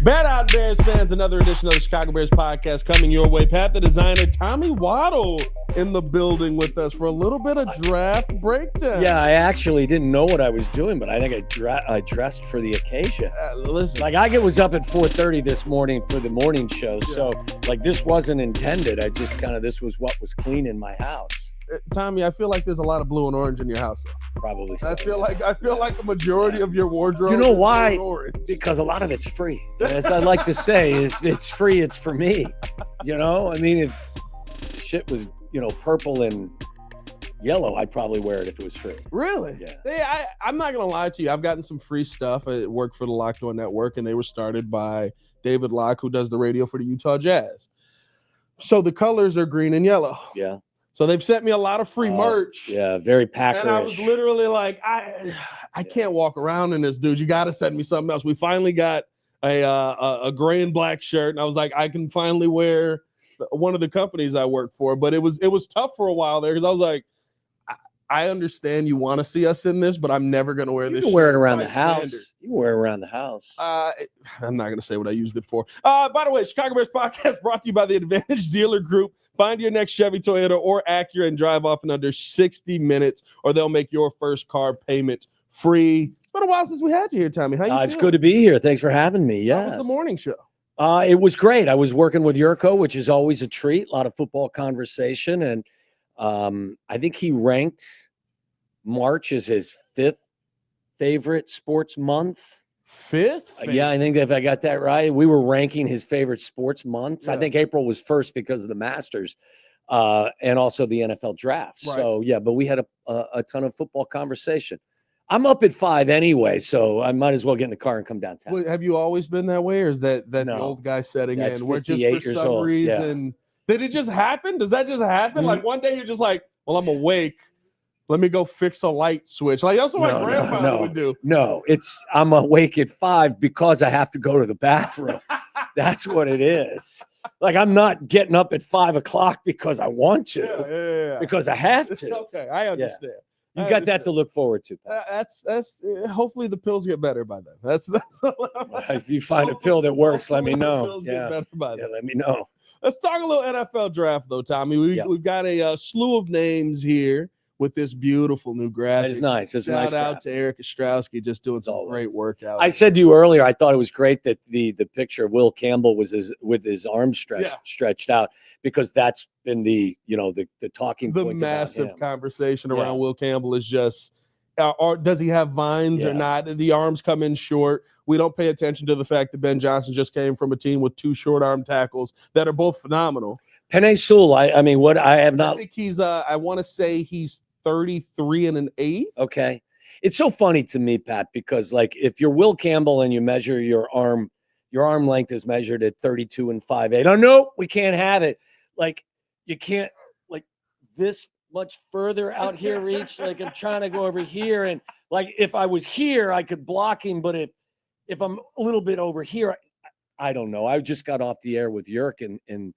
Bad Out Bears fans, another edition of the Chicago Bears podcast coming your way. Pat the designer, Tommy Waddle in the building with us for a little bit of draft breakdown. Yeah, I actually didn't know what I was doing, but I think I dressed for the occasion. Listen, Like I was up at 4:30 this morning for the morning show, so like this wasn't intended. I just this was what was clean in my house. Tommy, I feel like there's a lot of blue and orange in your house. Probably so. I feel like the majority of your wardrobe. You know is why? blue and orange. Because a lot of it's free. As I like to say, it's free. It's for me. You know, I mean, if shit was purple and yellow, I'd probably wear it if it was free. Really? Yeah. Hey, I'm not gonna lie to you. I've gotten some free stuff. I work for the Locked On Network, and they were started by David Locke, who does the radio for the Utah Jazz. So the colors are green and yellow. Yeah. So they've sent me a lot of free merch. Yeah, very Packerish. And I was literally like, I can't walk around in this, dude. You got to send me something else. We finally got a gray and black shirt, and I was like, I can finally wear one of the companies I work for. But it was tough for a while there because I was like, I understand you want to see us in this, but I'm never going to wear this. You can wear it around the house. You can wear it around the house. I'm not going to say what I used it for. By the way, Chicago Bears podcast brought to you by the Advantage Dealer Group. Find your next Chevy, Toyota, or Acura and drive off in under 60 minutes, or they'll make your first car payment free. It's been a while since we had you here, Tommy. How you It's good to be here. Thanks for having me. Yeah. How was the morning show? It was great. I was working with Yurko, which is always a treat. A lot of football conversation, and I think he ranked March as his 5th favorite sports month. 5th? Yeah, I think if I got that right, we were ranking his favorite sports months. Yeah. I think April was first because of the Masters and also the NFL draft. Right. So, yeah, but we had a ton of football conversation. I'm up at 5 anyway, so I might as well get in the car and come downtown. Well, have you always been that way, or is that No. the old guy setting in? We're just for some old. reason. Yeah. Did it just happen? Does that just happen? Mm-hmm. Like one day you're just like, well, I'm awake. Let me go fix a light switch. Like that's what my grandfather would do. No, I'm awake at 5 because I have to go to the bathroom. That's what it is. Like I'm not getting up at 5 o'clock because I want to. Yeah. Because I have to. Okay, I understand. You got that to look forward to, Pat. That's hopefully the pills get better by then. That's if you find a pill that works, let me know. The pills get better by then. Let me know. Let's talk a little NFL draft though, Tommy. We've got a slew of names here with this beautiful new graphic. It's nice. It's Shout a nice out graphic. to Eric Ostrowski just doing some great work out. I said to you earlier, I thought it was great that the picture of Will Campbell was with his arms stretched out, because that's been the talking point. The massive conversation around Will Campbell is just, or does he have vines or not? The arms come in short. We don't pay attention to the fact that Ben Johnson just came from a team with 2 short arm tackles that are both phenomenal. Penei Sewell, I mean, what I have not. I think he's. I want to say he's 33 1/8. Okay. It's so funny to me, Pat, because like if you're Will Campbell and you measure your arm length is measured at 32 5/8. Oh, no, we can't have it. Like you can't like this much further out here reach. Like I'm trying to go over here. And like, if I was here, I could block him. But if I'm a little bit over here, I don't know. I just got off the air with Yerk and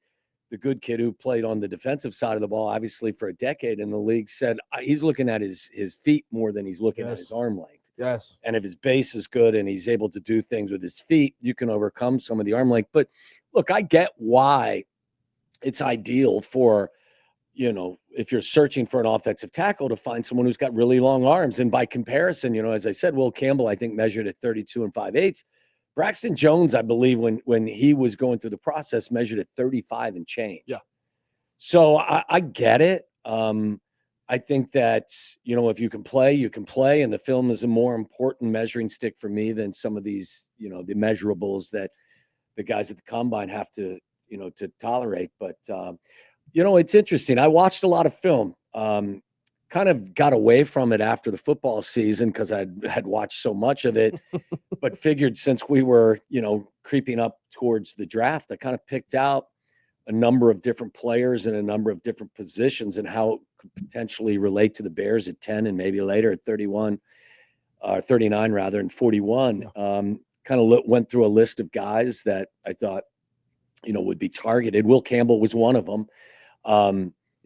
the good kid who played on the defensive side of the ball, obviously for a decade in the league, said he's looking at his feet more than he's looking at his arm length. Yes. And if his base is good and he's able to do things with his feet, you can overcome some of the arm length. But look, I get why it's ideal for, if you're searching for an offensive tackle, to find someone who's got really long arms. And by comparison, as I said, Will Campbell, I think, measured at 32 5/8. Braxton Jones, I believe, when he was going through the process, measured at 35 and change. Yeah. So I get it. I think that, if you can play, and the film is a more important measuring stick for me than some of these, the measurables that the guys at the combine have to, to tolerate. But, it's interesting. I watched a lot of film. Kind of got away from it after the football season because I had watched so much of it, but figured since we were, creeping up towards the draft, I kind of picked out a number of different players in a number of different positions and how it could potentially relate to the Bears at 10 and maybe later at 31, 39 rather, and 41. Kind of went through a list of guys that I thought, would be targeted. Will Campbell was one of them.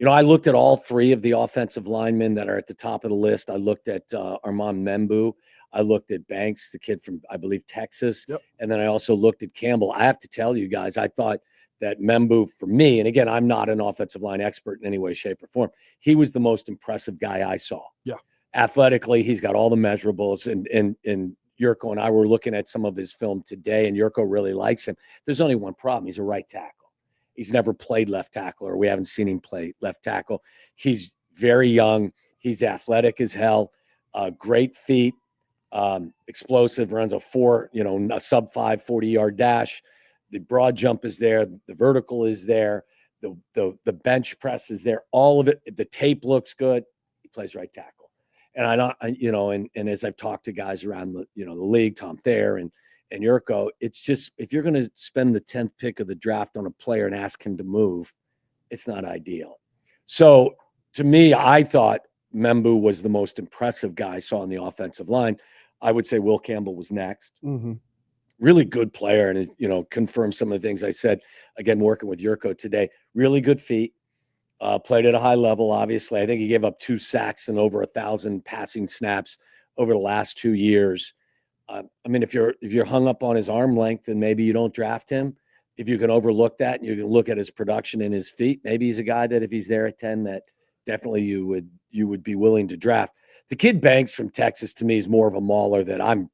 I looked at all 3 of the offensive linemen that are at the top of the list. I looked at Armand Membou. I looked at Banks, the kid from, I believe, Texas. Yep. And then I also looked at Campbell. I have to tell you guys, I thought that Membou, for me, and again, I'm not an offensive line expert in any way, shape, or form. He was the most impressive guy I saw. Yeah. Athletically, he's got all the measurables. And Yurko and I were looking at some of his film today, and Yurko really likes him. There's only one problem. He's a right tackle. He's never played left tackle, or we haven't seen him play left tackle. He's very young. He's athletic as hell. Great feet. Explosive, runs a sub 5 40-yard dash. The broad jump is there. The vertical is there. The bench press is there. All of it. The tape looks good. He plays right tackle. And and as I've talked to guys around the league, Tom Thayer and Yurko, it's just, if you're going to spend the 10th pick of the draft on a player and ask him to move, it's not ideal. So to me, I thought Membou was the most impressive guy I saw on the offensive line. I would say Will Campbell was next. Mm-hmm. Really good player, and confirmed some of the things I said. Again, working with Yurko today, really good feet. Played at a high level. Obviously, I think he gave up 2 sacks and over 1,000 passing snaps over the last 2 years. I mean, if you're hung up on his arm length, then maybe you don't draft him. If you can overlook that and you can look at his production and his feet, maybe he's a guy that if he's there at 10, that definitely you would be willing to draft. The kid Banks from Texas, to me, is more of a mauler that I'm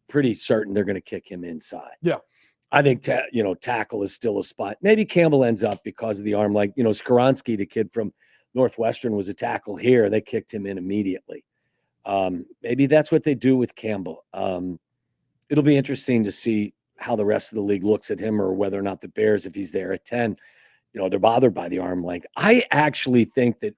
pretty certain they're going to kick him inside. Yeah. I think, tackle is still a spot. Maybe Campbell ends up because of the arm. Like, Skoronski, the kid from Northwestern, was a tackle here. They kicked him in immediately. Maybe that's what they do with Campbell. It'll be interesting to see how the rest of the league looks at him, or whether or not the Bears, if he's there at 10, they're bothered by the arm length. I actually think that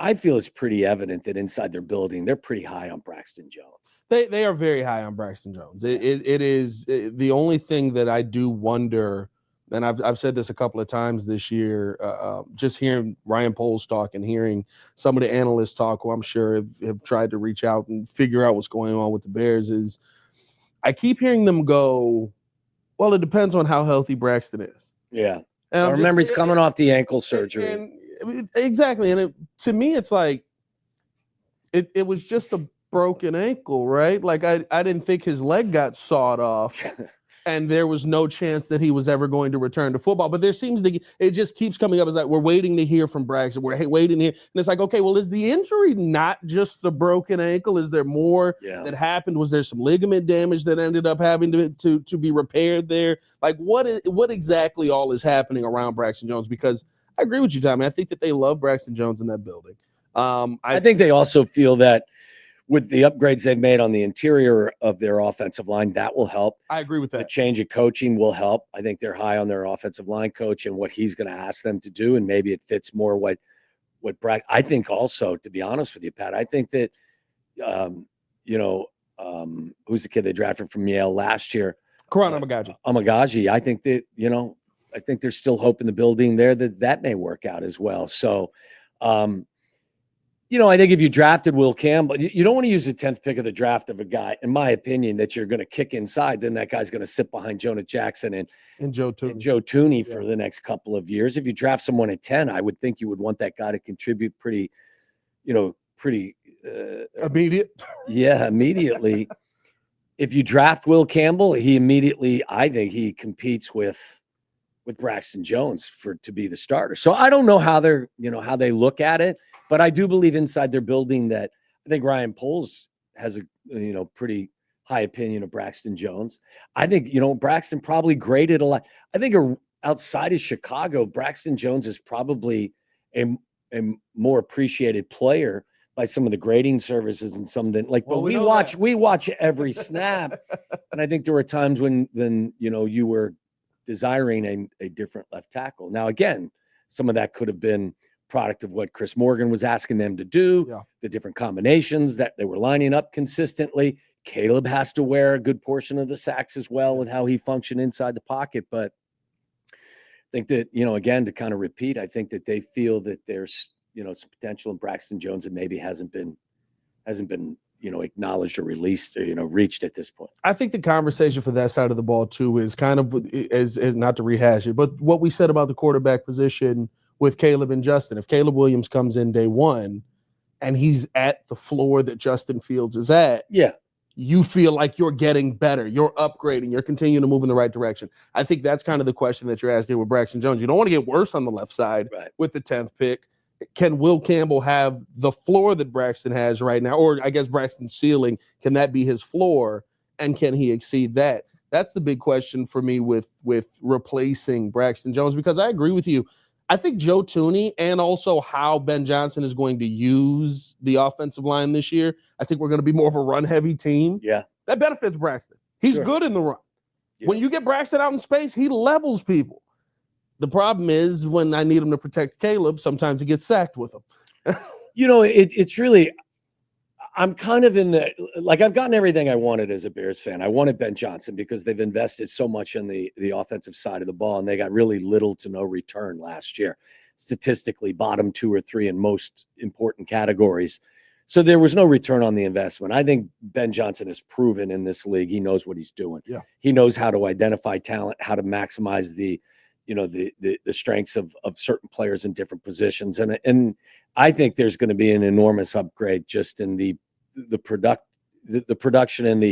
I feel it's pretty evident that inside their building, they're pretty high on Braxton Jones. They are very high on Braxton Jones. It is the only thing that I do wonder, and I've said this a couple of times this year, just hearing Ryan Poles talk and hearing some of the analysts talk, who I'm sure have tried to reach out and figure out what's going on with the Bears, is I keep hearing them go, well, it depends on how healthy Braxton is. Yeah. And I remember he's coming off the ankle surgery. Exactly. And to me, it's like, it was just a broken ankle, right? Like I didn't think his leg got sawed off and there was no chance that he was ever going to return to football. But it just keeps coming up as like, we're waiting to hear from Braxton. We're waiting here. And it's like, okay, well, is the injury not just the broken ankle? Is there more that happened? Was there some ligament damage that ended up having to be repaired there? Like what exactly all is happening around Braxton Jones? Because I agree with you, Tommy. I think that they love Braxton Jones in that building. I think they also feel that with the upgrades they've made on the interior of their offensive line, that will help. I agree with that. The change of coaching will help. I think they're high on their offensive line coach and what he's going to ask them to do, and maybe it fits more what I think also, to be honest with you, Pat, I think that, who's the kid they drafted from Yale last year? Karan Amagaji. I think that, I think there's still hope in the building there that may work out as well. So, I think if you drafted Will Campbell, you don't want to use the 10th pick of the draft of a guy, in my opinion, that you're going to kick inside. Then that guy's going to sit behind Jonah Jackson and Joe Tooney for the next couple of years. If you draft someone at 10, I would think you would want that guy to contribute pretty immediate. Yeah, immediately. If you draft Will Campbell, I think he competes with Braxton Jones to be the starter. So I don't know how how they look at it, but I do believe inside their building that I think Ryan Poles has a pretty high opinion of Braxton Jones. I think Braxton probably graded a lot. I think outside of Chicago, Braxton Jones is probably a more appreciated player by some of the grading services and some that but we watch every snap. And I think there were times when you were desiring a different left tackle. Now, again, some of that could have been product of what Chris Morgan was asking them to do, the different combinations that they were lining up consistently. Caleb has to wear a good portion of the sacks as well with how he functioned inside the pocket. But I think that, again, to kind of repeat, I think that they feel that there's, some potential in Braxton Jones that maybe hasn't been acknowledged or released or, reached at this point. I think the conversation for that side of the ball too is kind of as not to rehash it, but what we said about the quarterback position with Caleb and Justin. If Caleb Williams comes in day one, and he's at the floor that Justin Fields is at, Yeah. you feel like you're getting better, you're upgrading, you're continuing to move in the right direction. I think that's kind of the question that you're asking with Braxton Jones. You don't want to get worse on the left side with the 10th pick. Can Will Campbell have the floor that Braxton has right now? Or I guess Braxton's ceiling, can that be his floor? And can he exceed that? That's the big question for me with replacing Braxton Jones, because I agree with you. I think Joe Thuney and also how Ben Johnson is going to use the offensive line this year, I think we're going to be more of a run-heavy team. Yeah. That benefits Braxton. He's good in the run. Yeah. When you get Braxton out in space, he levels people. The problem is when I need him to protect Caleb, sometimes he gets sacked with him. It's really – I'm kind of in the – like I've gotten everything I wanted as a Bears fan. I wanted Ben Johnson because they've invested so much in the offensive side of the ball, and they got really little to no return last year. Statistically, bottom 2 or 3 in most important categories. So there was no return on the investment. I think Ben Johnson has proven in this league he knows what he's doing. Yeah. He knows how to identify talent, how to maximize the strengths of certain players in different positions. And I think there's going to be an enormous upgrade just in the production and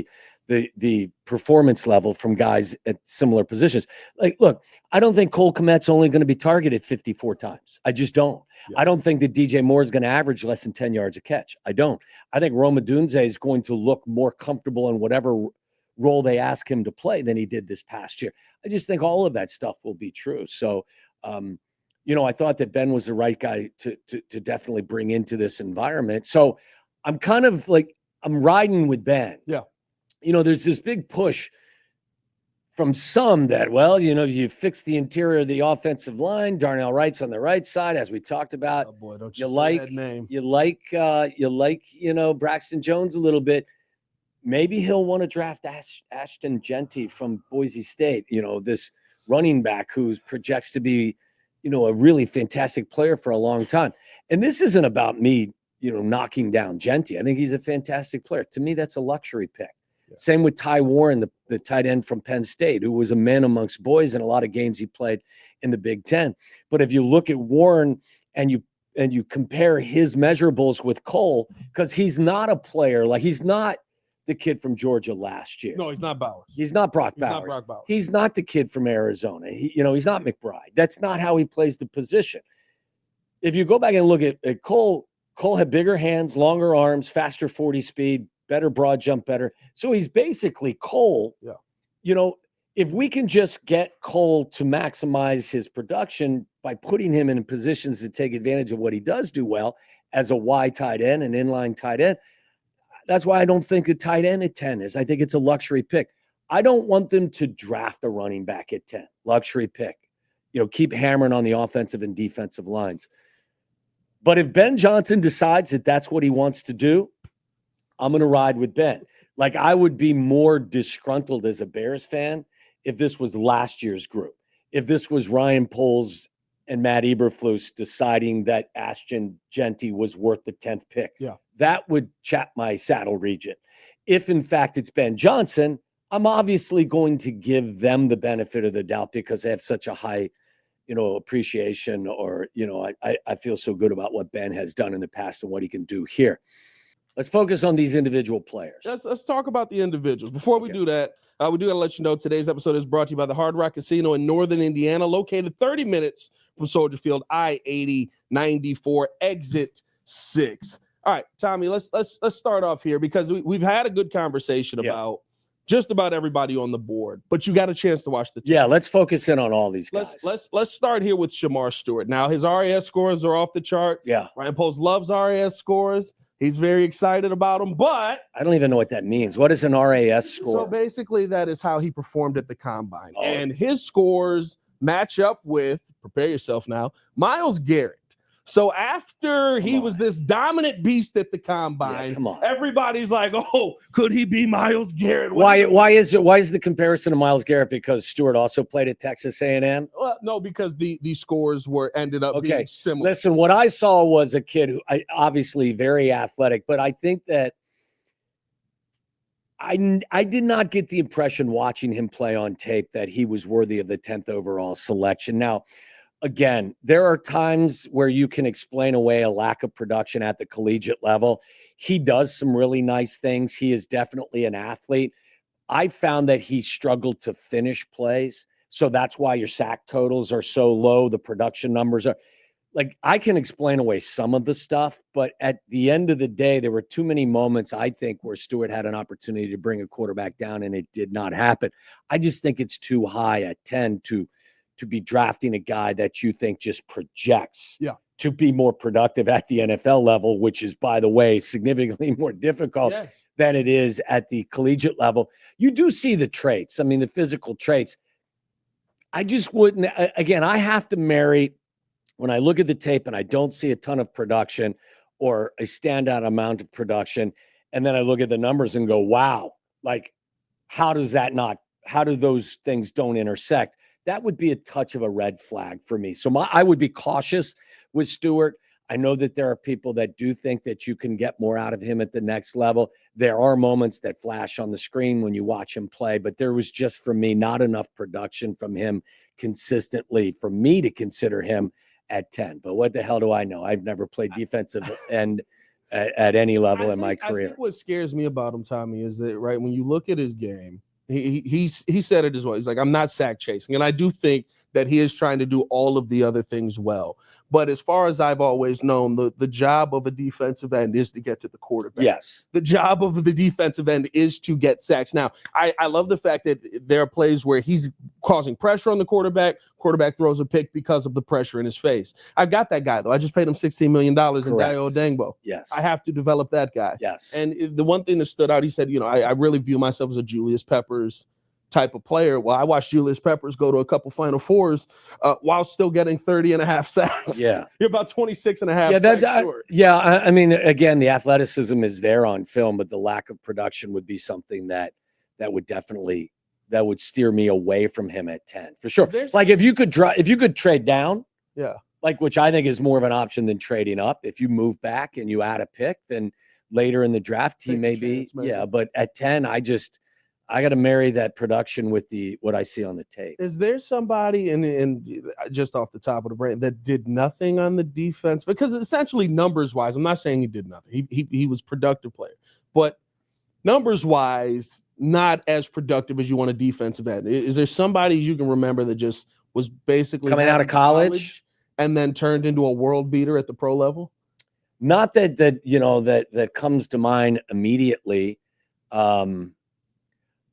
the performance level from guys at similar positions. Like, look, I don't think Cole Kmet's only going to be targeted 54 times. I just don't. Yeah. I don't think that DJ Moore is going to average less than 10 yards a catch. I don't. I think Rome Odunze is going to look more comfortable in whatever role they ask him to play than he did this past year. I just think all of that stuff will be true. So, I thought that Ben was the right guy to definitely bring into this environment. So I'm kind of like, I'm riding with Ben. Yeah. There's this big push from some that, you fix the interior of the offensive line. Darnell Wright's on the right side, as we talked about. Oh boy, don't you say that name. You like Braxton Jones a little bit. Maybe he'll want to draft Ashton Genty from Boise State, this running back who projects to be, a really fantastic player for a long time. And this isn't about me, knocking down Genty. I think he's a fantastic player. To me, that's a luxury pick. Yeah. Same with Ty Warren, the tight end from Penn State, who was a man amongst boys in a lot of games he played in the Big Ten. But if you look at Warren and you compare his measurables with Cole, because he's not a player, like he's not the kid from Georgia last year. No, he's not Bowers. He's not Brock Bowers. He's not the kid from Arizona. He's not McBride. That's not how he plays the position. If you go back and look at Cole had bigger hands, longer arms, faster 40 speed, better broad jump, better. So he's basically Cole. Yeah. If we can just get Cole to maximize his production by putting him in positions to take advantage of what he does do well as a Y tight end, an inline tight end, that's why I don't think the tight end at 10 is. I think it's a luxury pick. I don't want them to draft a running back at 10. Luxury pick. Keep hammering on the offensive and defensive lines. But if Ben Johnson decides that that's what he wants to do, I'm going to ride with Ben. Like, I would be more disgruntled as a Bears fan if this was last year's group. If this was Ryan Poles and Matt Eberflus deciding that Ashton Genty was worth the 10th pick. Yeah. That would chap my saddle region. If, in fact, it's Ben Johnson, I'm obviously going to give them the benefit of the doubt because they have such a high, appreciation, or, I feel so good about what Ben has done in the past and what he can do here. Let's focus on these individual players. Let's talk about the individuals. Before we do that, we do got to let you know today's episode is brought to you by the Hard Rock Casino in Northern Indiana, located 30 minutes from Soldier Field, I-80, 94, exit 6. All right, Tommy, let's start off here because we've had a good conversation about just about everybody on the board, but you got a chance to watch the team. Yeah, let's focus in on all these guys. Let's start here with Shemar Stewart. Now, his RAS scores are off the charts. Yeah. Ryan Post loves RAS scores. He's very excited about them, but I don't even know what that means. What is an RAS score? So basically, that is how he performed at the combine. Oh. And his scores match up with, prepare yourself now, Myles Garrett. So after he was this dominant beast at the combine, everybody's like, "Oh, could he be Myles Garrett?" Why is the comparison to Myles Garrett? Because Stewart also played at Texas A&M? Well, no, because the scores ended up being similar. Listen, what I saw was a kid who obviously very athletic, but I think that I did not get the impression watching him play on tape that he was worthy of the 10th overall selection. Now, again, there are times where you can explain away a lack of production at the collegiate level. He does some really nice things. He is definitely an athlete. I found that he struggled to finish plays. So that's why your sack totals are so low. The production numbers are like, I can explain away some of the stuff, but at the end of the day, there were too many moments, I think, where Stewart had an opportunity to bring a quarterback down and it did not happen. I just think it's too high at 10 to be drafting a guy that you think just projects to be more productive at the NFL level, which is, by the way, significantly more difficult than it is at the collegiate level. You do see the traits. I mean, the physical traits. I just wouldn't, again, I have to marry, when I look at the tape and I don't see a ton of production or a standout amount of production, and then I look at the numbers and go, wow, like, how do those things don't intersect? That would be a touch of a red flag for me. So I would be cautious with Stewart. I know that there are people that do think that you can get more out of him at the next level. There are moments that flash on the screen when you watch him play, but there was just, for me, not enough production from him consistently for me to consider him at 10. But what the hell do I know? I've never played defensive end at any level in my career. I think what scares me about him, Tommy, is that, right, when you look at his game, he said it as well. He's like, I'm not sack chasing. And I do think that he is trying to do all of the other things well. But as far as I've always known, the job of a defensive end is to get to the quarterback. Yes. The job of the defensive end is to get sacks. Now, I love the fact that there are plays where he's causing pressure on the quarterback throws a pick because of the pressure in his face. I've got that guy, though. I just paid him $16 million in Dayo Dengbo. Yes. I have to develop that guy. Yes. And the one thing that stood out, he said, I really view myself as a Julius Peppers type of player. Well, I watched Julius Peppers go to a couple Final Fours while still getting 30.5 sacks. Yeah. You're about 26.5 sacks short. I mean, again, the athleticism is there on film, but the lack of production would be something that would steer me away from him at 10 for sure. Like if you could trade down, like, which I think is more of an option than trading up. If you move back and you add a pick, then later in the draft, he may be. But at 10, I got to marry that production with what I see on the tape. Is there somebody in just off the top of the brain that did nothing on the defense? Because essentially, numbers wise, I'm not saying he did nothing. He was a productive player, but numbers wise, not as productive as you want a defensive end. Is there somebody you can remember that just was basically coming out of college and then turned into a world beater at the pro level? Not that comes to mind immediately.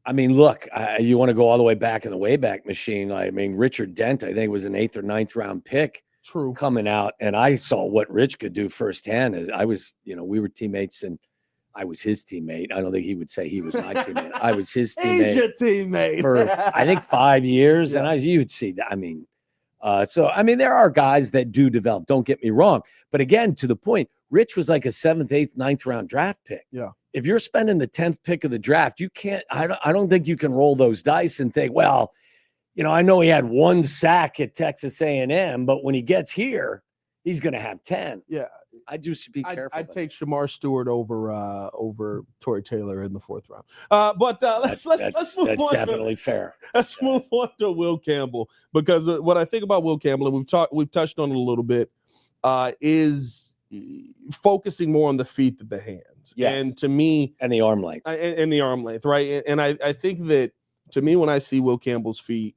I mean, look, you want to go all the way back in the Wayback Machine. I mean, Richard Dent, I think, was an 8th or 9th round pick. True. Coming out, and I saw what Rich could do firsthand. I was, we were teammates, and I was his teammate. I don't think he would say he was my teammate. I was his teammate. He's your teammate for I think 5 years, and you would see that. I mean, there are guys that do develop. Don't get me wrong, but again, to the point, Rich was like a 7th, 8th, 9th round draft pick. Yeah. If you're spending the 10th pick of the draft, you can't. I don't think you can roll those dice and think, well, I know he had 1 sack at Texas A&M, but when he gets here, he's going to have 10. Yeah. I just be careful. I'd take Shemar Stewart over Torrey Taylor in the 4th round. But let's move on. That's definitely fair. Let's move on to Will Campbell, because what I think about Will Campbell, and we've touched on it a little bit, is focusing more on the feet than the hands. Yes. And to me, and the arm length. And the arm length, right? And I think that, to me, when I see Will Campbell's feet,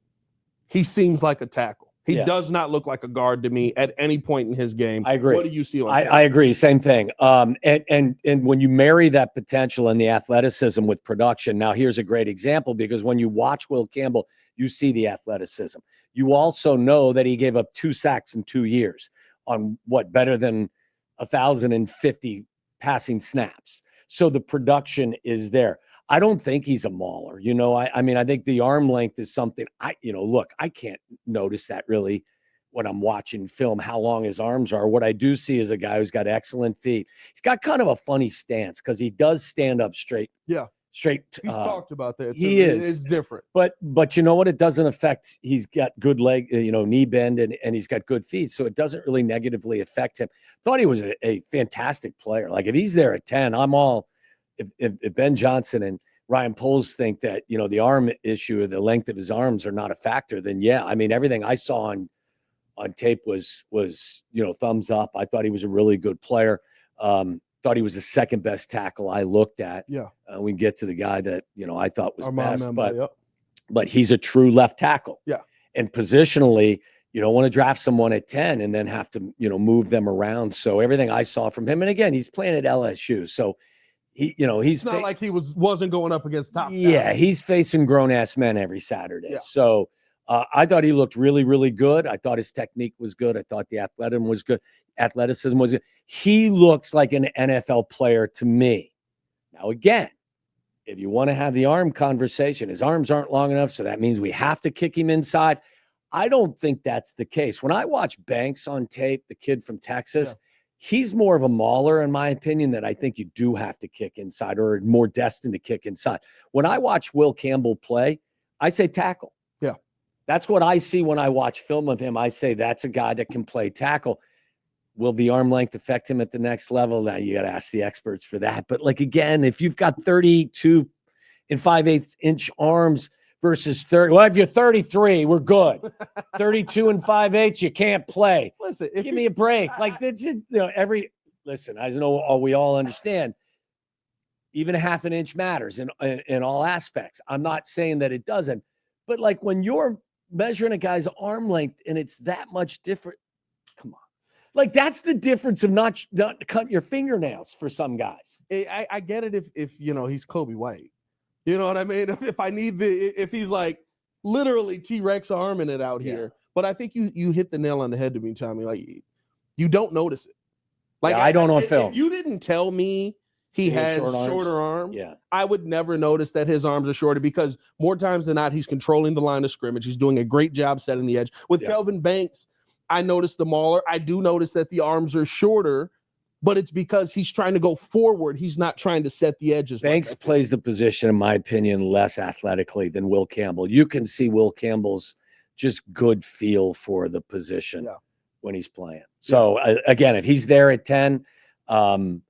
he seems like a tackle. He does not look like a guard to me at any point in his game. I agree. What do you see on I agree. Same thing. And when you marry that potential and the athleticism with production, now here's a great example, because when you watch Will Campbell, you see the athleticism. You also know that he gave up 2 sacks in 2 years on better than 1,050 passing snaps. So the production is there. I don't think he's a mauler. I think the arm length is something look, I can't notice that really when I'm watching film, how long his arms are. What I do see is a guy who's got excellent feet. He's got kind of a funny stance because he does stand up straight. Yeah. Straight. He's talked about that. It's different. But you know what? It doesn't affect. He's got good leg, knee bend, and he's got good feet, so it doesn't really negatively affect him. Thought he was a fantastic player. Like if he's there at 10, I'm all. If Ben Johnson and Ryan Poles think that the arm issue or the length of his arms are not a factor, then yeah, I mean everything I saw on tape was thumbs up. I thought he was a really good player. Thought he was the second best tackle I looked at. Yeah. We get to the guy that, I thought was Armand best, Membou, but he's a true left tackle. Yeah. And positionally, you don't want to draft someone at 10 and then have to, move them around. So everything I saw from him, and again, he's playing at LSU. So he's it's not like he wasn't going up against top talent. Yeah, he's facing grown-ass men every Saturday. Yeah. So I thought he looked really, really good. I thought his technique was good. I thought the athleticism was good. He looks like an NFL player to me. Now, again, if you want to have the arm conversation, his arms aren't long enough, so that means we have to kick him inside. I don't think that's the case. When I watch Banks on tape, the kid from Texas, he's more of a mauler, in my opinion, that I think you do have to kick inside or more destined to kick inside. When I watch Will Campbell play, I say tackle. Yeah. That's what I see when I watch film of him. I say that's a guy that can play tackle. Will the arm length affect him at the next level? Now you got to ask the experts for that. But again, if you've got 32 and 5/8 inch arms versus 30, well, if you're 33, we're good. 32 and 5/8, you can't play. Listen, give me a break. Listen, I know we all understand. Even a half an inch matters in all aspects. I'm not saying that it doesn't, but when you're measuring a guy's arm length and it's that much different, come on. That's the difference of not cutting your fingernails for some guys. I get it if he's Kobe White. You know what I mean? If he's literally T-Rex arming it out here. But I think you hit the nail on the head to me, Tommy. You don't notice it. I don't on film. If you didn't tell me he has shorter arms, I would never notice that his arms are shorter, because more times than not, he's controlling the line of scrimmage. He's doing a great job setting the edge. With Kelvin Banks, I noticed the mauler. I do notice that the arms are shorter, but it's because he's trying to go forward. He's not trying to set the edges. Banks plays the position, in my opinion, less athletically than Will Campbell. You can see Will Campbell's just good feel for the position when he's playing. So again, if he's there at 10, and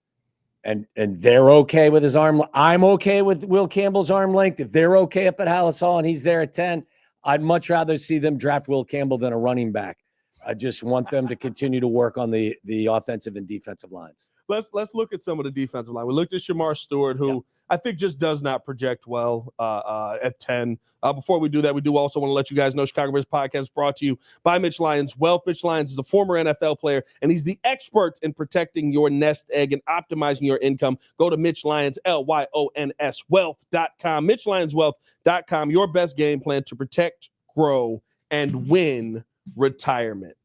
they're okay with his arm, I'm okay with Will Campbell's arm length. If they're okay up at Hallis Hall and he's there at 10, I'd much rather see them draft Will Campbell than a running back. I just want them to continue to work on the offensive and defensive lines. Let's look at some of the defensive line. We looked at Shemar Stewart, who I think just does not project well at 10. Before we do that, we do also want to let you guys know Chicago Bears podcast is brought to you by Mitch Lyons Wealth. Mitch Lyons is a former NFL player, and he's the expert in protecting your nest egg and optimizing your income. Go to Mitch Lyons, LYONS Wealth.com. MitchLyonsWealth.com, your best game plan to protect, grow, and win retirement.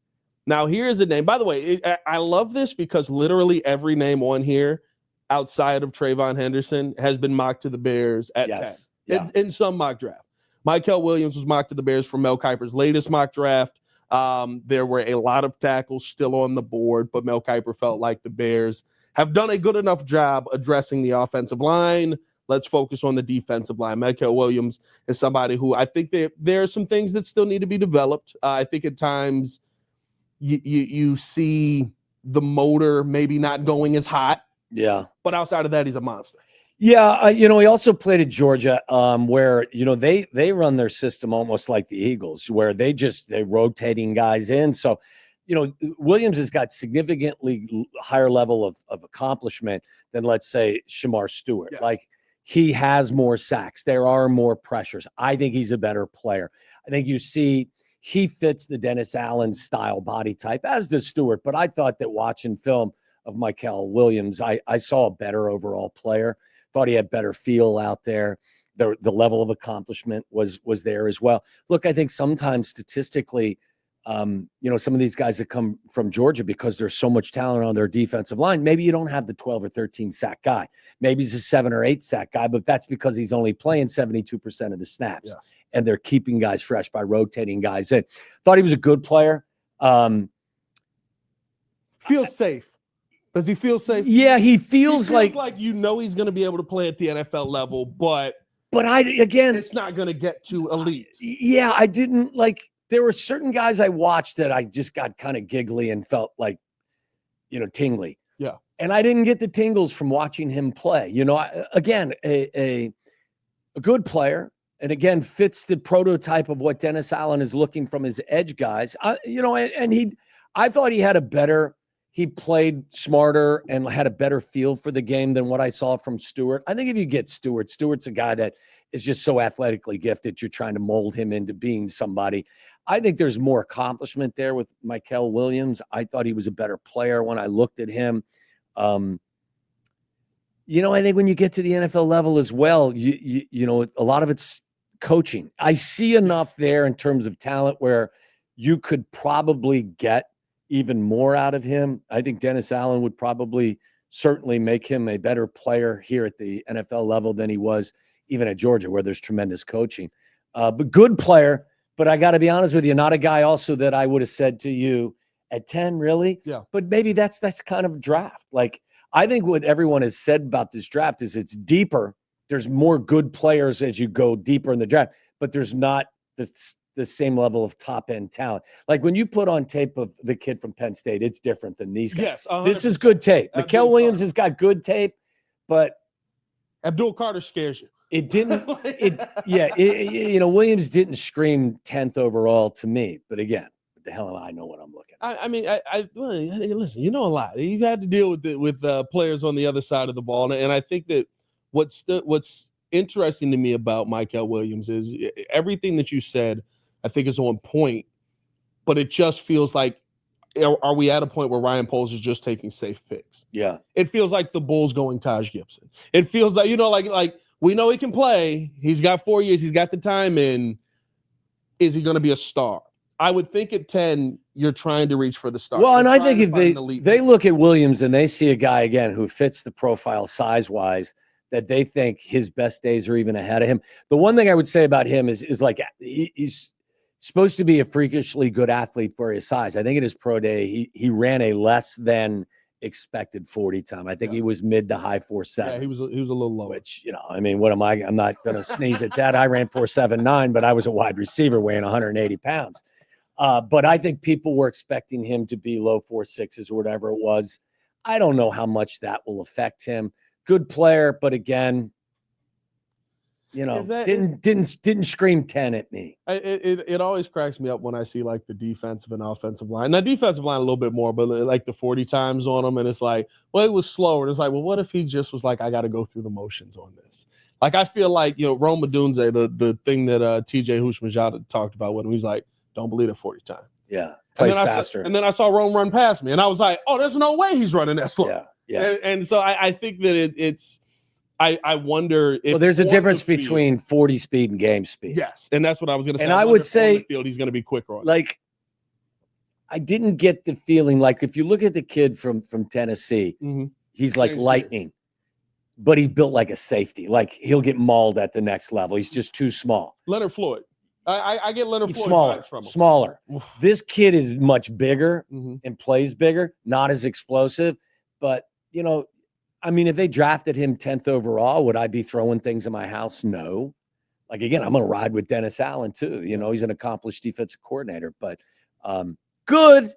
Now, here's the name. By the way, I love this because literally every name on here outside of TreyVeyon Henderson has been mocked to the Bears at 10 in some mock draft. Mykel Williams was mocked to the Bears from Mel Kiper's latest mock draft. There were a lot of tackles still on the board, but Mel Kiper felt like the Bears have done a good enough job addressing the offensive line. Let's focus on the defensive line. Mykel Williams is somebody who I think there are some things that still need to be developed. I think at times you see the motor maybe not going as hot. Yeah. But outside of that, he's a monster. Yeah. He also played at Georgia where, they run their system almost like the Eagles, where they're rotating guys in. So, Williams has got significantly higher level of accomplishment than, let's say, Shemar Stewart. Yes. He has more sacks. There are more pressures. I think he's a better player. I think you see he fits the Dennis Allen style body type, as does Stewart. But I thought that watching film of Mykel Williams, I saw a better overall player. Thought he had better feel out there. The level of accomplishment was there as well. Look, I think sometimes statistically, some of these guys that come from Georgia, because there's so much talent on their defensive line, maybe you don't have the 12 or 13 sack guy. Maybe he's a 7 or 8 sack guy, but that's because he's only playing 72% of the snaps. Yes. And they're keeping guys fresh by rotating guys in. Thought he was a good player. Feels safe. Does he feel safe? Yeah, he feels like he's going to be able to play at the NFL level, but it's not going to get to elite. Yeah, I didn't like. There were certain guys I watched that I just got kind of giggly and felt like, tingly. Yeah. And I didn't get the tingles from watching him play. Again, a good player, and again, fits the prototype of what Dennis Allen is looking from his edge guys. I thought he played smarter and had a better feel for the game than what I saw from Stewart. I think if you get Stewart's a guy that is just so athletically gifted. You're trying to mold him into being somebody. I think there's more accomplishment there with Mykel Williams. I thought he was a better player when I looked at him. I think when you get to the NFL level as well, a lot of it's coaching. I see enough there in terms of talent where you could probably get even more out of him. I think Dennis Allen would probably certainly make him a better player here at the NFL level than he was even at Georgia, where there's tremendous coaching. But good player. But I got to be honest with you, not a guy also that I would have said to you at 10, really. Yeah. But maybe that's kind of draft. Like, I think what everyone has said about this draft is it's deeper. There's more good players as you go deeper in the draft, but there's not the same level of top-end talent. Like when you put on tape of the kid from Penn State, it's different than these guys. Yes, 100%. This is good tape. Mykel Williams has got good tape, but Abdul Carter scares you. It didn't. Williams didn't scream 10th overall to me. But again, what the hell am I know what I'm looking at? Listen, you know a lot. You've had to deal with players on the other side of the ball, and I think that what's interesting to me about Mykel Williams is everything that you said. I think is on point, but it just feels like, are we at a point where Ryan Poles is just taking safe picks? Yeah, it feels like the Bulls going Taj Gibson. It feels like like. We know he can play. He's got 4 years. He's got the time in. Is he going to be a star? I would think at 10, you're trying to reach for the star. Well, and I think if they look at Williams and they see a guy, again, who fits the profile size-wise, that they think his best days are even ahead of him. The one thing I would say about him is like he's supposed to be a freakishly good athlete for his size. I think at his pro day, he ran a less than expected 40 time. I think he was mid to high 4.7. Yeah, he was a little low. Which, what am I? I'm not going to sneeze at that. I ran 4.79, but I was a wide receiver weighing 180 pounds. But I think people were expecting him to be low 4.6s or whatever it was. I don't know how much that will affect him. Good player, but again, didn't scream 10 at me. It always cracks me up when I see like the defensive and offensive line. Now, defensive line a little bit more, but like the 40 times on them, and it's like, well, it was slower. And it's like, well, what if he just was like, I got to go through the motions on this? Like, I feel like, Rome Odunze, the thing that TJ Houshmandzadeh talked about when he's like, don't believe it 40 times. Yeah, plays faster. And then I saw Rome run past me, and I was like, oh, there's no way he's running that slow. Yeah. And so I think that it's. I wonder if there's a difference between 40 speed and game speed. Yes, and that's what I was going to say. And I would say on the field he's going to be quicker on. Like, I didn't get the feeling like if you look at the kid from Tennessee, he's like lightning, but he's built like a safety. Like he'll get mauled at the next level. He's just too small. Leonard Floyd. I get Leonard Floyd from him. Smaller. This kid is much bigger and plays bigger, not as explosive, but if they drafted him 10th overall, would I be throwing things in my house? No. Like, again, I'm going to ride with Dennis Allen, too. He's an accomplished defensive coordinator, but good.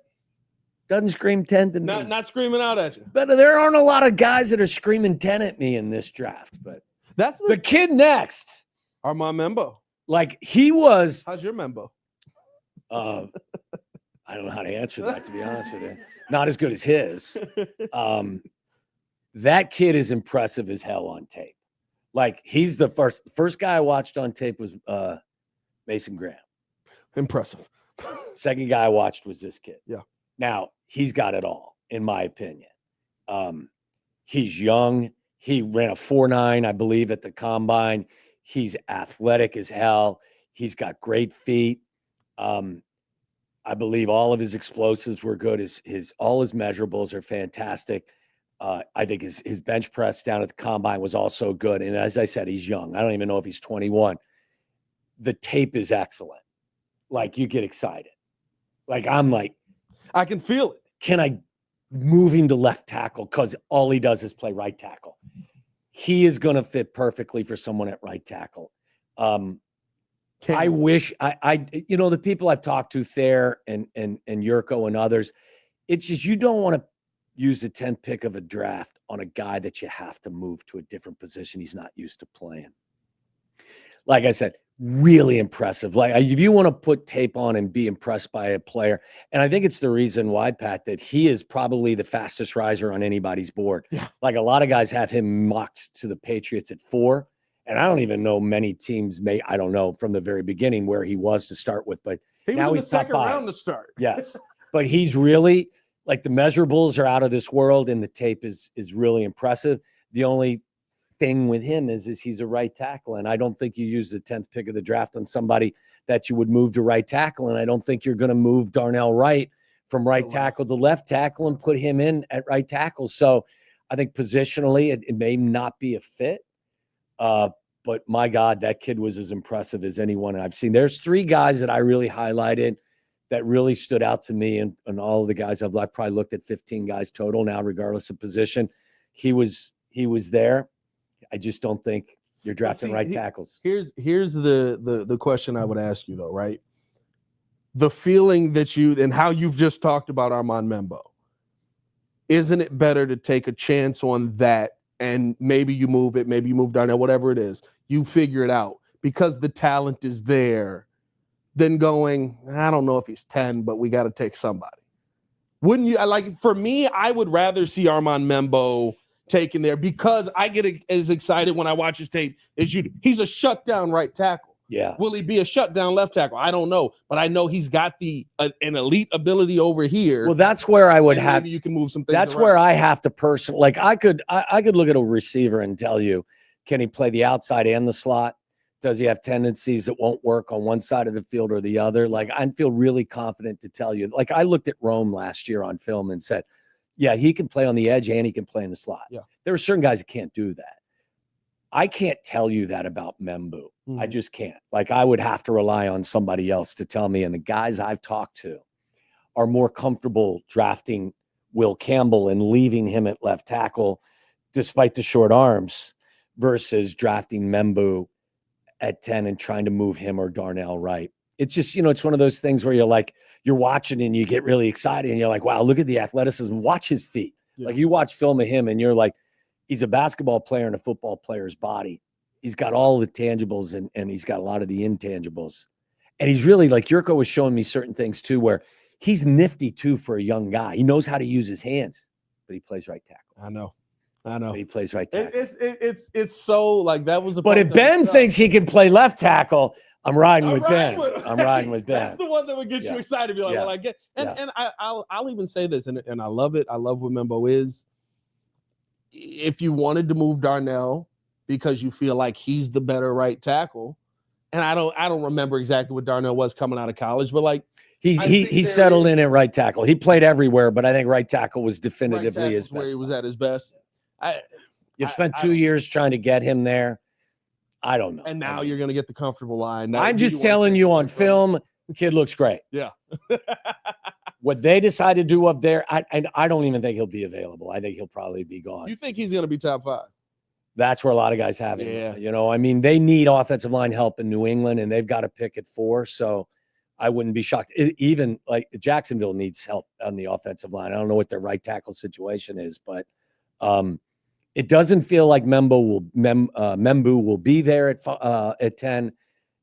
Doesn't scream 10 to me. Not screaming out at you. But there aren't a lot of guys that are screaming 10 at me in this draft. But that's the kid next. Armand Membou. Like, he was. How's your Membou? I don't know how to answer that, to be honest with you. Not as good as his. That kid is impressive as hell on tape. Like, he's the first guy I watched on tape was Mason Graham. Impressive. Second guy I watched was this kid. Yeah. Now, he's got it all, in my opinion. He's young. He ran a 4.9, I believe, at the combine. He's athletic as hell. He's got great feet. I believe all of his explosives were good. All his measurables are fantastic. I think his bench press down at the combine was also good. And as I said, he's young. I don't even know if he's 21. The tape is excellent. Like, you get excited. Like, I'm like, I can feel it. Can I move him to left tackle? Because all he does is play right tackle. He is going to fit perfectly for someone at right tackle. I wish the people I've talked to, Thayer and Yurko and others, it's just, you don't want to use the 10th pick of a draft on a guy that you have to move to a different position he's not used to playing. Like I said, really impressive. Like if you want to put tape on and be impressed by a player, and I think it's the reason why, Pat, that he is probably the fastest riser on anybody's board. Yeah. Like a lot of guys have him mocked to the Patriots at 4. And I don't even know many teams I don't know from the very beginning where he was to start with, but He now was in he's the top second 5. round to start. Yes. But he's really like the measurables are out of this world and the tape is really impressive. The only thing with him is he's a right tackle. And I don't think you use the 10th pick of the draft on somebody that you would move to right tackle. And I don't think you're going to move Darnell Wright from right tackle to left tackle and put him in at right tackle. So I think positionally it may not be a fit. But my God, that kid was as impressive as anyone I've seen. There's 3 guys that I really highlighted that really stood out to me. And all of the guys I've probably looked at 15 guys total now, regardless of position. He was there. I just don't think you're drafting right tackles. Here's the question I would ask you though, right? The feeling that and how you've just talked about Armand Membou. Isn't it better to take a chance on that and maybe you move it, maybe you move down there, whatever it is, you figure it out because the talent is there, than going, I don't know if he's 10, but we got to take somebody. Wouldn't you? For me, I would rather see Armand Membou taken there because I get as excited when I watch his tape as you do. He's a shutdown right tackle. Yeah. Will he be a shutdown left tackle? I don't know, but I know he's got an elite ability over here. Well, that's where I would have. Maybe you can move some things. That's around. where I have to personally, like I could look at a receiver and tell you, can he play the outside and the slot? Does he have tendencies that won't work on one side of the field or the other? Like I feel really confident to tell you. Like I looked at Rome last year on film and said, yeah, he can play on the edge and he can play in the slot. Yeah. There are certain guys that can't do that. I can't tell you that about Membou. Mm-hmm. I just can't. Like I would have to rely on somebody else to tell me. And the guys I've talked to are more comfortable drafting Will Campbell and leaving him at left tackle, despite the short arms, versus drafting Membou at 10 and trying to move him or Darnell Wright. It's just, it's one of those things where you're watching and you get really excited and you're like, wow, look at the athleticism. Watch his feet. Yeah. Like you watch film of him and you're like, he's a basketball player in a football player's body. He's got all the tangibles and he's got a lot of the intangibles. And he's really, like Yurko was showing me certain things too, where he's nifty too for a young guy. He knows how to use his hands, but he plays right tackle. I know. But he plays right tackle. It's so like that was. But if Ben thinks he can play left tackle, I'm riding with Ben. I'm riding with Ben. That's the one that would get you excited. Be like, well, I get, and I'll even say this, and I love it. I love what Membou is. If you wanted to move Darnell because you feel like he's the better right tackle, and I don't remember exactly what Darnell was coming out of college, but like he settled in at right tackle. He played everywhere, but I think right tackle was definitively his best. Where he was at his best. You've spent 2 years trying to get him there. I don't know. And now you're going to get the comfortable line. Now, I'm just telling you on film, kid looks great. Yeah. What they decide to do up there, I don't even think he'll be available. I think he'll probably be gone. You think he's going to be top 5? That's where a lot of guys have him. Yeah. They need offensive line help in New England, and they've got to pick at 4. So I wouldn't be shocked. Even like Jacksonville needs help on the offensive line. I don't know what their right tackle situation is, but it doesn't feel like Membou will be there at 10,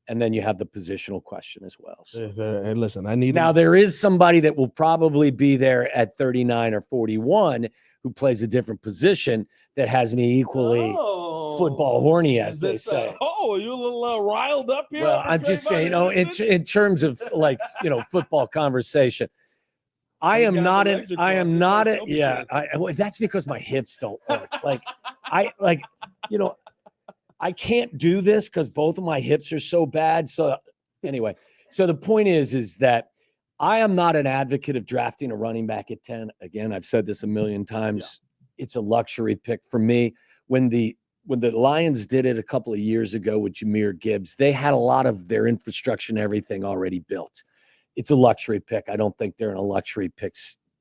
and then you have the positional question as well. So. And listen, I need now there is somebody that will probably be there at 39 or 41 who plays a different position that has me equally football horny, as they say. You a little riled up here? Well, I'm just saying, in terms of football conversation. That's because my hips don't work. I can't do this because both of my hips are so bad. So anyway, the point is that I am not an advocate of drafting a running back at 10. Again, I've said this a million times. Yeah. It's a luxury pick for me. When the Lions did it a couple of years ago with Jahmyr Gibbs, they had a lot of their infrastructure and everything already built. It's a luxury pick. I don't think they're in a luxury pick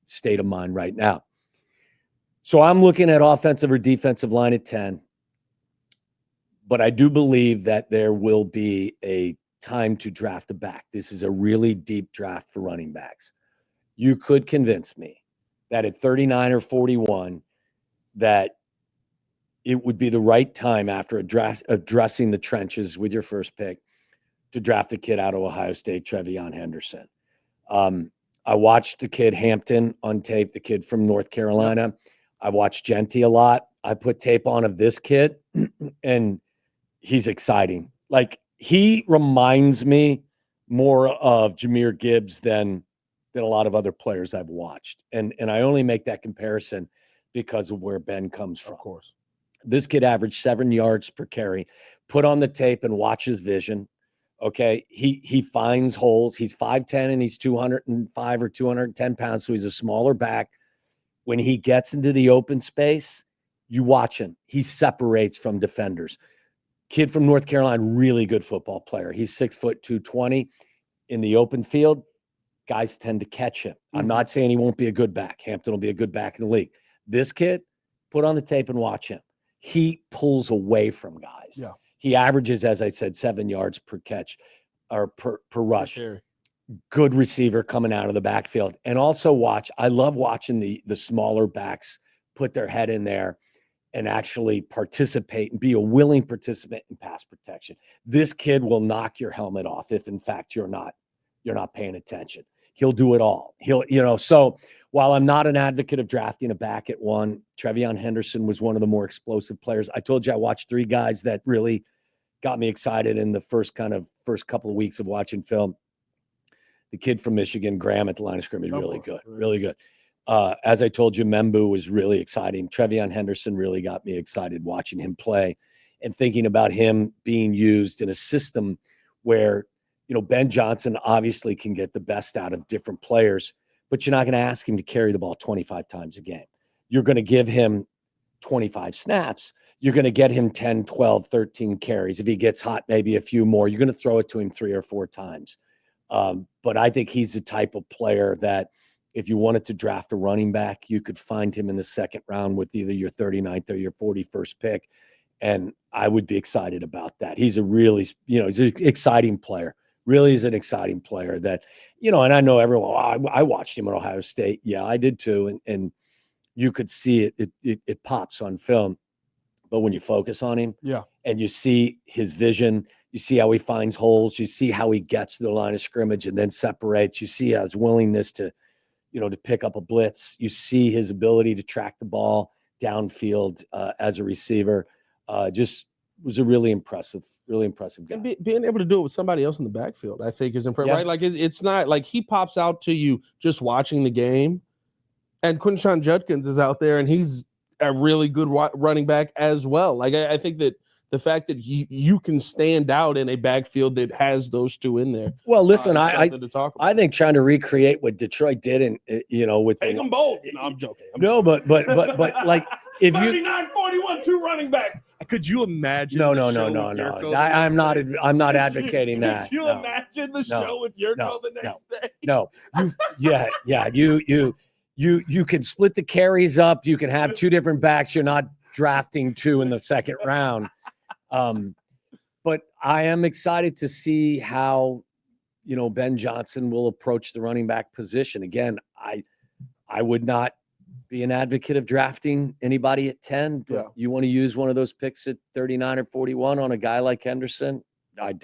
state of mind right now. So I'm looking at offensive or defensive line at 10. But I do believe that there will be a time to draft a back. This is a really deep draft for running backs. You could convince me that at 39 or 41 that it would be the right time after addressing the trenches with your first pick to draft a kid out of Ohio State, TreyVeyon Henderson. I watched the kid Hampton on tape, the kid from North Carolina. Yep. I watched Genty a lot. I put tape on of this kid, and he's exciting. Like, he reminds me more of Jahmyr Gibbs than a lot of other players I've watched. And I only make that comparison because of where Ben comes from. Of course. This kid averaged 7 yards per carry. Put on the tape and watch his vision. Okay, he finds holes. He's 5'10" and he's 205 or 210 pounds, so he's a smaller back. When he gets into the open space, you watch him. He separates from defenders. Kid from North Carolina, really good football player. He's 6 foot 220. In the open field, guys tend to catch him. I'm not saying he won't be a good back. Hampton will be a good back in the league. This kid, put on the tape and watch him. He pulls away from guys. Yeah. He averages, as I said, 7 yards per catch or per rush. Sure. Good receiver coming out of the backfield. And also I love watching the smaller backs put their head in there and actually participate and be a willing participant in pass protection. This kid will knock your helmet off if, in fact, you're not paying attention. He'll do it all. So while I'm not an advocate of drafting a back at 1, TreyVeyon Henderson was one of the more explosive players. I told you I watched 3 guys that really got me excited in the first couple of weeks of watching film. The kid from Michigan, Graham at the line of scrimmage, really good. As I told you, Membou was really exciting. TreyVeyon Henderson really got me excited watching him play and thinking about him being used in a system where, Ben Johnson obviously can get the best out of different players, but you're not going to ask him to carry the ball 25 times a game. You're going to give him 25 snaps. You're going to get him 10, 12, 13 carries. If he gets hot, maybe a few more. You're going to throw it to him 3 or 4 times. But I think he's the type of player that if you wanted to draft a running back, you could find him in the 2nd round with either your 39th or your 41st pick. And I would be excited about that. He's a really, he's an exciting player. Really is an exciting player that, and I know everyone, I watched him at Ohio State. Yeah, I did too. And you could see it pops on film. But when you focus on him, and you see his vision, you see how he finds holes, you see how he gets to the line of scrimmage and then separates, you see his willingness to pick up a blitz, you see his ability to track the ball downfield as a receiver. Just was a really impressive guy. And being able to do it with somebody else in the backfield, I think, is impressive, right? Like, it's not like he pops out to you just watching the game, and Quinshon Judkins is out there, and he's a really good running back as well. Like, I think that the fact that you can stand out in a backfield that has those 2 in there. Well, listen, I think trying to recreate what Detroit did, and with take them both. No, I'm joking. But like if 39-41, 2 running backs. Could you imagine? No. I'm not advocating that. Could you imagine the show with Yurko the next day? No. You can split the carries up. You can have 2 different backs. You're not drafting 2 in the 2nd round. But I am excited to see how, Ben Johnson will approach the running back position. Again, I would not be an advocate of drafting anybody at 10, but you want to use one of those picks at 39 or 41 on a guy like Henderson, I'm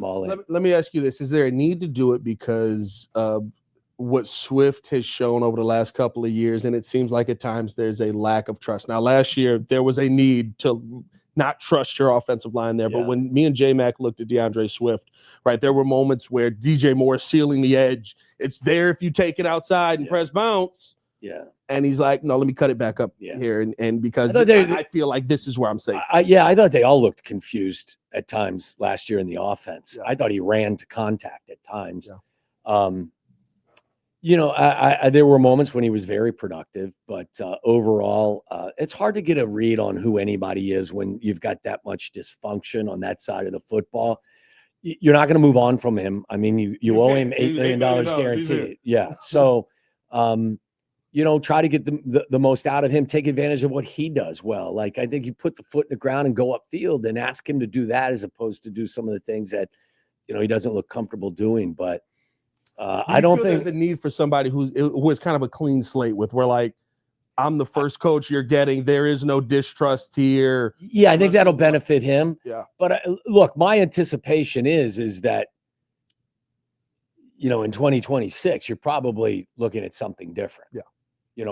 all in. Let me ask you this. Is there a need to do it because of what Swift has shown over the last couple of years? And it seems like at times there's a lack of trust. Now, last year, there was a need to not trust your offensive line there. But when me and J-Mac looked at DeAndre Swift, right, there were moments where DJ Moore is sealing the edge. It's there if you take it outside and press bounce. Yeah. And he's like, no, let me cut it back up here. And because I feel like this is where I'm safe. I thought they all looked confused at times last year in the offense. I thought he ran to contact at times. There were moments when he was very productive, but overall, it's hard to get a read on who anybody is when you've got that much dysfunction on that side of the football. You're not going to move on from him. I mean, you owe him $8 million guaranteed. Yeah. So, try to get the most out of him, take advantage of what he does well. Like, I think you put the foot in the ground and go upfield and ask him to do that as opposed to do some of the things that, he doesn't look comfortable doing. But I don't think there's a need for somebody who is kind of a clean slate with where, like, I'm the first coach you're getting. There is no distrust here. Yeah, I think that'll benefit him. Yeah. But look, my anticipation is that, in 2026, you're probably looking at something different. Yeah.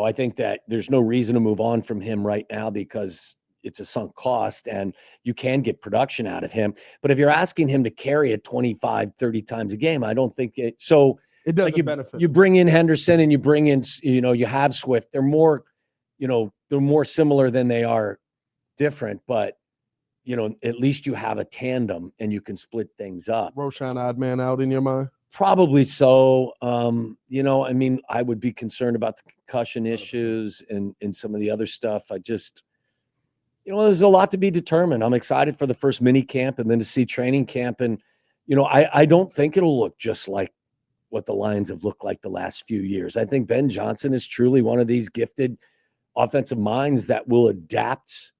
I think that there's no reason to move on from him right now because it's a sunk cost and you can get production out of him. But if you're asking him to carry it 25, 30 times a game, I don't think it. So it doesn't benefit. You bring in Henderson and you bring in, you have Swift. They're more, they're more similar than they are different. But, at least you have a tandem and you can split things up. Roshan odd man out in your mind? Probably so. I would be concerned about the concussion issues and some of the other stuff. I just, there's a lot to be determined. I'm excited for the first mini camp and then to see training camp. And, I don't think it'll look just like what the Lions have looked like the last few years. I think Ben Johnson is truly one of these gifted offensive minds that will adapt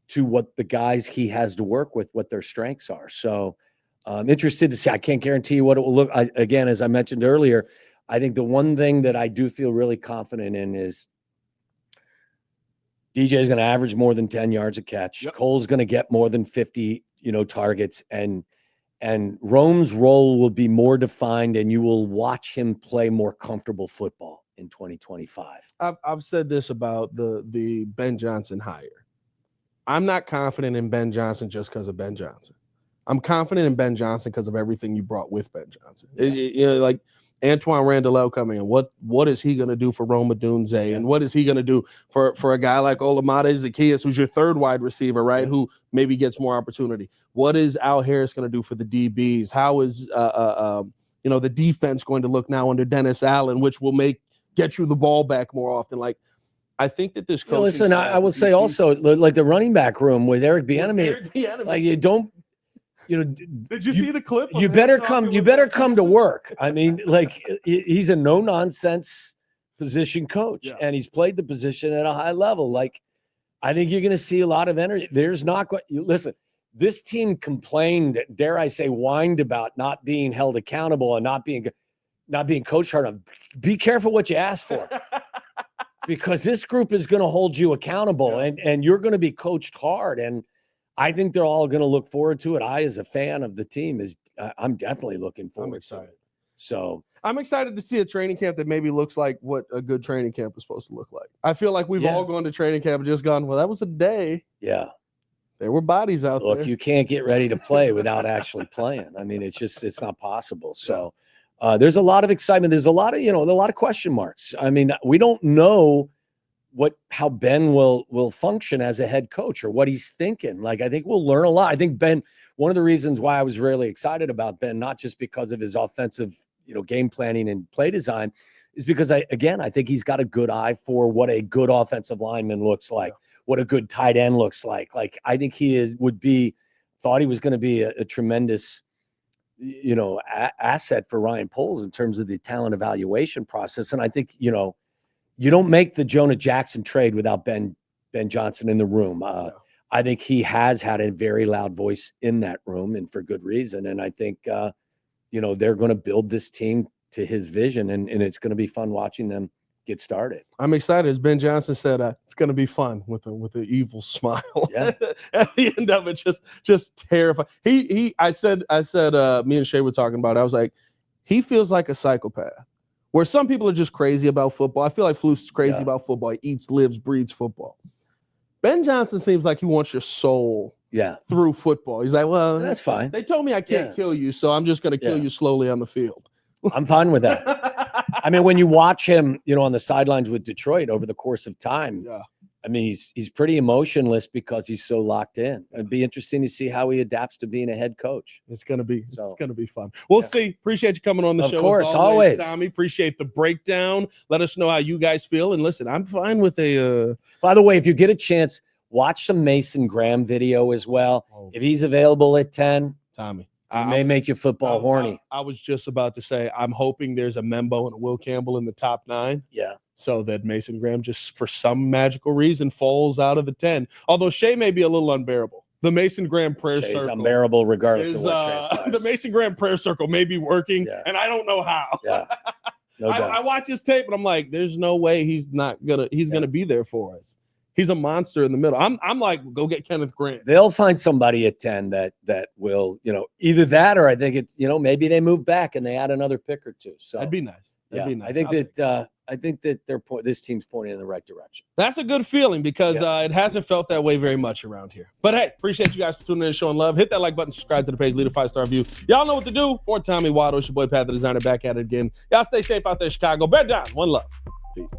to what the guys he has to work with, what their strengths are. So I'm interested to see. I can't guarantee you what it will look. Again, as I mentioned earlier, I think the one thing that I do feel really confident in is DJ is going to average more than 10 yards a catch. Yep. Cole's going to get more than 50, targets, and Rome's role will be more defined, and you will watch him play more comfortable football in 2025. I've said this about the Ben Johnson hire. I'm not confident in Ben Johnson just because of Ben Johnson. I'm confident in Ben Johnson because of everything you brought with Ben Johnson. Yeah. Like Antoine Randall coming in. What is he going to do for Rome Odunze? And what is he going to do for a guy like Olamide Zacchaeus, who's your third wide receiver, right? Who maybe gets more opportunity. What is Al Harris going to do for the DBs? How is the defense going to look now under Dennis Allen, which will get you the ball back more often? Like, I think that this coaching listen, I will say also, like the running back room with Eric Bieniemy, like you don't. Did you see the clip? You better come to work. I mean, like he's a no nonsense position coach, and he's played the position at a high level. Like, I think you're going to see a lot of energy. There's not going. Listen, this team complained, dare I say, whined about not being held accountable and not being coached hard enough. Be careful what you ask for, because this group is going to hold you accountable, and you're going to be coached hard. And I think they're all going to look forward to it. I, as a fan of the team, I'm definitely looking forward. I'm excited. To it. So I'm excited to see a training camp that maybe looks like what a good training camp is supposed to look like. I feel like we've all gone to training camp and just gone, well, that was a day. Yeah. There were bodies out there. Look, you can't get ready to play without actually playing. I mean, it's not possible. So there's a lot of excitement. There's a lot of question marks. I mean, we don't know how Ben will function as a head coach or what he's thinking. Like, I think we'll learn a lot. I think Ben, one of the reasons why I was really excited about Ben, not just because of his offensive, game planning and play design, is because I think he's got a good eye for what a good offensive lineman looks like, what a good tight end looks like. Like, I think he thought he was going to be a tremendous, asset for Ryan Poles in terms of the talent evaluation process. And I think, you don't make the Jonah Jackson trade without Ben Johnson in the room. I think he has had a very loud voice in that room, and for good reason. And I think, they're going to build this team to his vision, and it's going to be fun watching them get started. I'm excited. As Ben Johnson said, it's going to be fun with an evil smile. Yeah. At the end of it, just terrifying. I said, me and Shay were talking about it. I was like, he feels like a psychopath. Where some people are just crazy about football. I feel like Flus is crazy about football. He eats, lives, breathes football. Ben Johnson seems like he wants your soul through football. He's like, well, that's fine. They told me I can't kill you, so I'm just going to kill you slowly on the field. I'm fine with that. I mean, when you watch him, on the sidelines with Detroit over the course of time, I mean, he's pretty emotionless because he's so locked in. It'd be interesting to see how he adapts to being a head coach. It's gonna be fun. We'll see. Appreciate you coming on the show. Of course, always. Tommy. Appreciate the breakdown. Let us know how you guys feel. And listen, I'm fine with a. By the way, if you get a chance, watch some Mason Graham video as well. If he's available at 10, Tommy, he may make you football horny. I was just about to say, I'm hoping there's a Membou and a Will Campbell in the top 9. Yeah. So that Mason Graham just for some magical reason falls out of the 10. Although Shay may be a little unbearable. The Mason Graham prayer Shay's circle unbearable regardless of what transpires. The Mason Graham prayer circle may be working, and I don't know how. Yeah. No doubt. I watch his tape and I'm like, there's no way he's gonna be there for us. He's a monster in the middle. I'm like, go get Kenneth Grant. They'll find somebody at 10 that will, either that or I think it's, maybe they move back and they add another pick or two. So that'd be nice. That'd be nice. I think that this team's pointing in the right direction. That's a good feeling because it hasn't felt that way very much around here. But hey, appreciate you guys for tuning in and showing love. Hit that like button, subscribe to the page, leave a 5-star review. Y'all know what to do. For Tommy Waddle, it's your boy Pat the Designer, back at it again. Y'all stay safe out there, Chicago. Bear down. One love. Peace.